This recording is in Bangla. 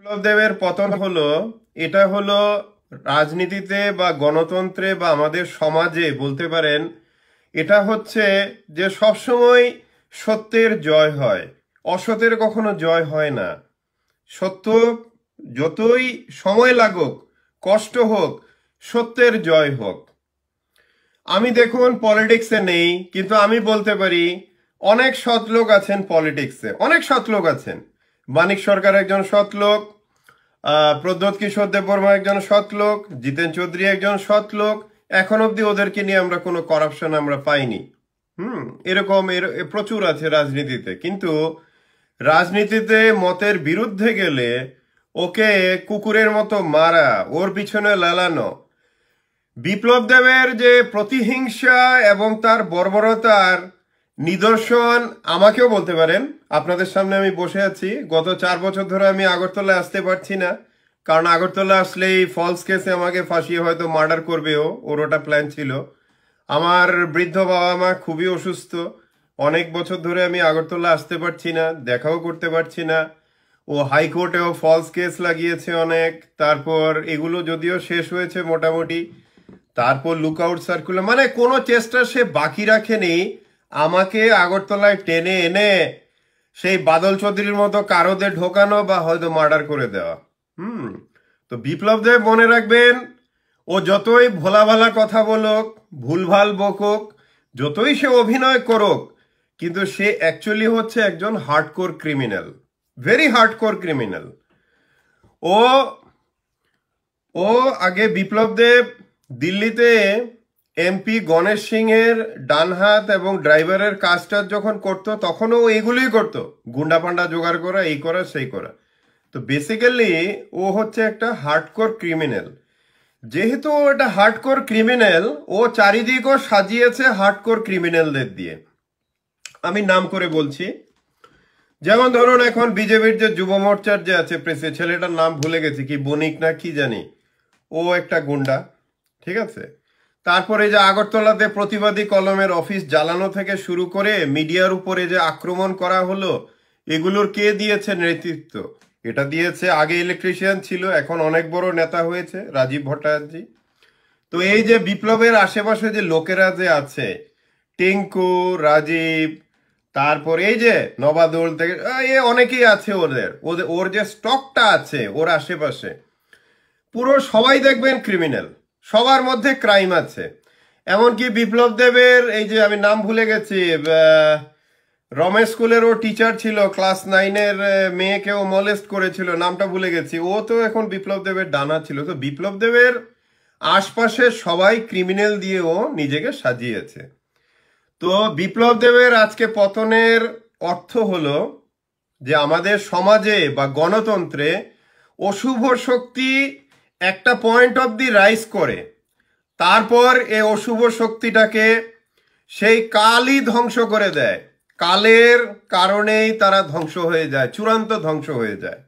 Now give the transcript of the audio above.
বিপ্লব দেবের পতন হলো, এটা হলো রাজনীতিতে বা গণতন্ত্রে বা আমাদের সমাজে বলতে পারেন, এটা হচ্ছে যে সবসময় সত্যের জয় হয়, অসত্যের কখনো জয় হয় না। সত্য যতই সময় লাগুক, কষ্ট হোক, সত্যের জয় হোক। আমি দেখুন পলিটিক্সে নেই, কিন্তু আমি বলতে পারি অনেক সৎ লোক আছেন পলিটিক্সে, অনেক সৎ লোক আছেন। মানিক সরকার একজন সৎ লোক, প্রদ্যোৎ কিশোর দেববর্মা একজন সৎ লোক, জিতেন চৌধুরী একজন সৎ লোক। এখন অবধি ওদেরকে নিয়ে আমরা কোনো করাপশন আমরা পাইনি। এরকম প্রচুর আছে রাজনীতিতে, কিন্তু রাজনীতিতে মতের বিরুদ্ধে গেলে ওকে কুকুরের মতো মারা, ওর পিছনে লালানো। বিপ্লব দেবের যে প্রতিহিংসা এবং তার বর্বরতার নিদর্শন আমাকেও বলতে পারেন। আপনাদের সামনে আমি বসে আছি, গত 4 বছর ধরে আমি আগরতলায় আসতে পারছি না, কারণ আগরতলা আসলেই ফলস কেসে আমাকে ফাঁসিয়ে হয়তো মার্ডার করবেও, ওর ওটা প্ল্যান ছিল। আমার বৃদ্ধ বাবা মা খুবই অসুস্থ, অনেক বছর ধরে আমি আগরতলা আসতে পারছি না, দেখাও করতে পারছি না। ও হাইকোর্টেও ফলস কেস লাগিয়েছে অনেক, তারপর এগুলো যদিও শেষ হয়েছে মোটামুটি, তারপর লুকআউট সার্কুলার, মানে কোনো চেষ্টা সে বাকি রাখেনি আমাকে আগরতলায় টেনে এনে সেই বাদল চৌধুরীর মতো কারোদের ঢোকানো বা হয়তো মার্ডার করে দেওয়া। তো বিপ্লব দেব মনে রাখবেন, ও যতই ভোলা ভালা কথা বলুক, ভুলভাল বকুক, যতই সে অভিনয় করুক, কিন্তু সে অ্যাকচুয়ালি হচ্ছে একজন hardcore criminal, very hardcore criminal. ও ও আগে বিপ্লব দেব দিল্লিতে এমপি গণেশ সিংয়ের ডান হাত এবং ড্রাইভারের কাজটা যখন করতো, তখনও এগুলোই করতো, গুন্ডা পান্ডা জোগাড় করা, এই করা সেই করা। তো বেসিক্যালি ও হচ্ছে একটা হার্ডকোর ক্রিমিনাল। যেহেতু ও একটা হার্ডকোর ক্রিমিনাল, ও চারিদিকও সাজিয়েছে হার্ডকোর ক্রিমিনালদের দিয়ে। আমি নাম করে বলছি, যেমন ধরুন এখন বিজেপির যে যুব মোর্চার যে আছে প্রেসে, ছেলেটার নাম ভুলে গেছি, কি বণিক না কি জানি, ও একটা গুন্ডা, ঠিক আছে। তারপরে যে আগরতলাতে প্রতিবাদী কলমের অফিস জ্বালানো থেকে শুরু করে মিডিয়ার উপরে যে আক্রমণ করা হলো, এগুলোর কে দিয়েছে নেতৃত্ব? এটা দিয়েছে, আগে ইলেকট্রিশিয়ান ছিল, এখন অনেক বড় নেতা হয়েছে, রাজীব ভট্টাচার্য। তো এই যে বিপ্লবের আশেপাশে যে লোকেরা যে আছে, টিঙ্কু, রাজীব, তারপর এই যে নবাদল থেকে অনেকেই আছে, ওর যে স্টকটা আছে ওর আশেপাশে, পুরো সবাই দেখবেন ক্রিমিনাল, সবার মধ্যে ক্রাইম আছে। এমনকি বিপ্লব দেবের এই যে আমি নাম ভুলে গেছি, রমেশ স্কুলের ও টিচার ছিল, ক্লাস 9-এর মেয়েকেও মলেস্ট করেছিল, নামটা ভুলে গেছি, ও তো এখন বিপ্লব দেবের ডানা ছিল। তো বিপ্লব দেবের আশপাশে সবাই ক্রিমিনাল দিয়েও নিজেকে সাজিয়েছে। তো বিপ্লব দেবের আজকে পতনের অর্থ হলো যে আমাদের সমাজে বা গণতন্ত্রে অশুভ শক্তি একটা পয়েন্ট অফ দি রাইজ করে, তারপর এই অশুভ শক্তিটাকে সেই কালই ধ্বংস করে দেয়। কালের কারণেই তারা ধ্বংস হয়ে যায়, চূড়ান্ত ধ্বংস হয়ে যায়।